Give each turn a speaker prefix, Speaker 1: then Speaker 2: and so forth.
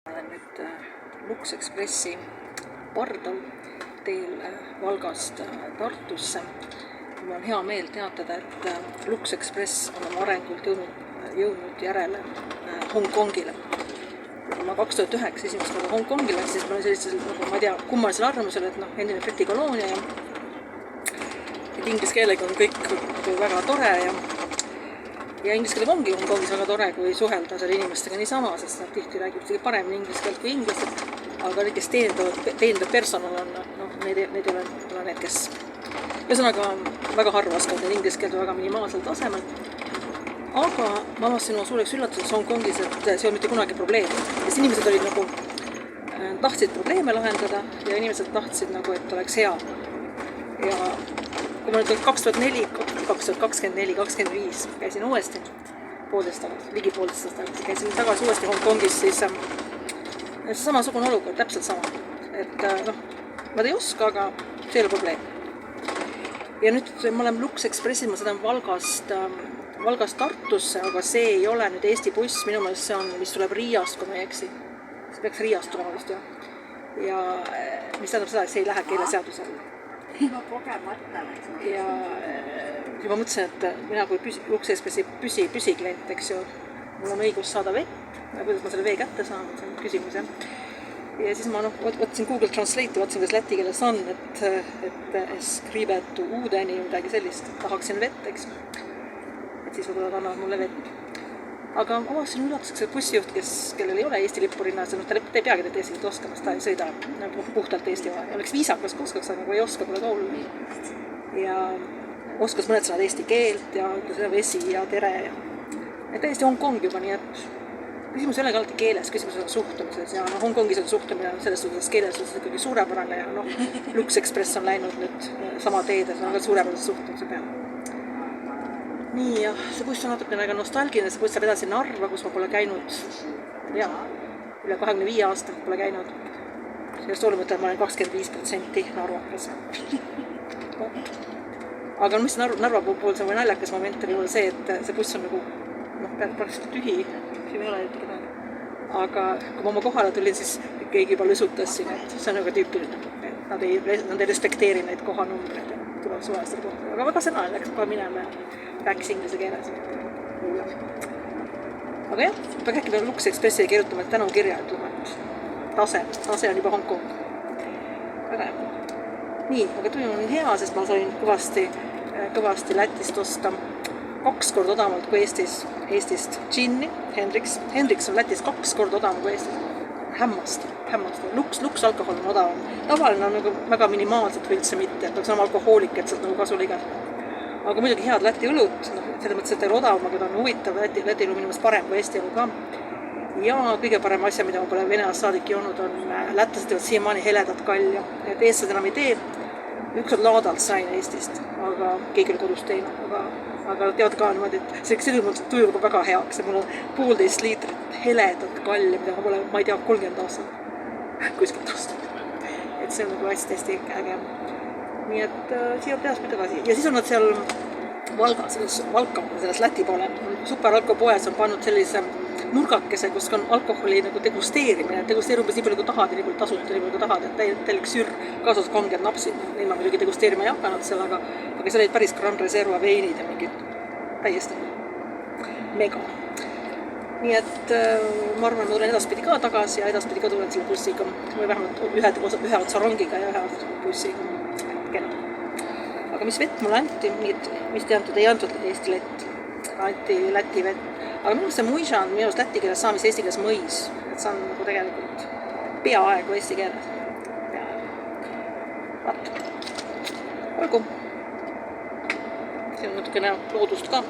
Speaker 1: Olen nüüd Lux Expressi pardal teel Valgast Tartusse. Mul on hea meel teatada, et Lux Express on oma arengult jõudnud järele Hongkongile. Kui ma 2009 esimest korda Hongkongi läks, siis ma olin sellisel, ma ei tea, kummalisel arvamusel, et endine Briti koloonia ja inglise keelega on kõik väga tore ja inglise keelega ongi Hongkongis väga tore, kui suhelda selle inimestega niisama, sest nad tihti räägib isegi paremini inglise keelt kui inglased, aga need, kes teenindav personal on, need ei ole need, kes ühesõnaga väga harva oskavad inglise keelt väga minimaalsel tasemel. Aga ma avastasin oma suureks üllatuseks Hongkongis, et see on mitte kunagi probleem. Sest inimesed olid tahtsid probleeme lahendada ja inimesed tahtsid, et oleks hea. Ja kui ma nüüd 2004, 2024, 2025 käisin uuesti ligi poolteist aastat käisin tagasi uuesti Hongkongis, siis see samasugune olukord, täpselt sama. Et ma ei oska, aga see ei ole probleem. Ja nüüd ma olen Lux Expressis, ma sõidan Valgast Tartusse, aga see ei ole nüüd Eesti buss, minu meelest see on, mis tuleb Riiast, kui ma ei eksi. See peaks Riiast tulema vist, ja mis tähendab seda, et see ei lähe keeleseaduse alla.
Speaker 2: Ma kogemata läks.
Speaker 1: Ja ma mõtlesin, et mina kui Lux Expressi püsiklient, eks ju, mul on õigus saada vett, kuidas ma selle vee kätte saan, see on küsimus. Ja siis ma võtsin Google Translate, vaatasin, kas läti keeles on, et skriibetu uudeni midagi sellist, tahaksin vett, eks. Et siis võib-olla annavad mulle vett. Aga avastasin üllatuseks, et bussijuht, kellel ei ole Eesti lippu rinnas, ta ei peagi teid Eesti oskama, ta ei sõida puhtalt Eesti vaja. Oleks viisakas, kui oskaks, aga kui ei oska, pole ka oluline. Ja oskas mõned sõnad eesti keelt ja ütles vesi ja tere. Ja täiesti Hongkong juba, nii et küsimus ei olegi alati keeles, küsimus on suhtumises. Ja Hongkongis on suhtumine selles suhtes keeles ikkagi suurepärane ja Lux Express on läinud nüüd sama teed, et on ka suurepärase suhtumise peale. Nii, ja see buss on natukene väga nostalgiline, see buss saab edasi Narva, kus ma pole käinud, üle 25 aastat pole käinud. Sellest hoolimata ma olen 25% Narvakas. Aga mis Narva pool see on naljakas moment oli see, et see buss on praktiliselt tühi, siin ei ole kedagi. Aga kui ma oma kohale tulin, siis keegi juba lõsutas siin, et see on tüüpiline. Nad ei respekteeri neid kohanumbreid ja tuleb suvestada kohta. Aga väga sõna läks kohe minema ja rääkis inglise keeles. Aga jah, peaks äkki peale Lux Expressi kirjutama, et tänu kirja ütlema, et tase on juba Hongkong. Väga hea. Nii, aga tuju on hea, sest ma sain kõvasti Lätist osta 2 korda odavamalt kui Eestist džinni, Hendriks on Lätis 2 korda odavam kui Eestis. Hämmastav. Lux alkohol on odavam. Tavaline on väga minimaalselt või üldse mitte, et see on alkohoolik, et sealt kasu ligas. Aga muidugi head Läti õlut, selles mõttes, et ta ei ole odavam, aga ta on huvitav, Läti elu minu meelest parem kui Eesti elu ka. Ja kõige parem asja, mida ma pole Veneast saadik joonud, on lätlased teevad siiamaani heledat kalja. Et eestlased enam ei tee, ükskord laadalt sain Eestist, aga keegi oli kodus teinud. Aga teavad ka niimoodi, et see tujub väga heaks. Mul on 1,5 liitrit heledat kalja, mida ma pole, ma ei tea, 30 aastat kuskilt ostnud. Et see on hästi äge. Nii et siia tehas midagi. Ja siis on nad seal Valgas, selles Läti poole. Superalkopoes on pannud sellise nurgakese, kus on alkoholi degusteerimine. Degusteeri umbes nii palju kui tahad ja nii palju tasuta, nii palju kui tahad. Et teil üks sür kaasas kanged napsid. Neid ma muidugi degusteerima ei hakanud seal, aga see olid päris Gran Reserva veinid ja mingid täiesti mega. Nii et ma arvan, ma tulen edaspidi ka tagasi ja edaspidi ka tulen selle bussiga. Või vähemalt ühe otsa rongiga ja ühe bussiga. Aga mis vett mulle anti, mis ei antud Eesti lett, anti Läti vett. Aga minu see muisa on minust läti keeles saamis eesti keeles mõis, et see on tegelikult peaaegu eesti keeles. Vaat. Olgu. Siin on natukene loodust ka.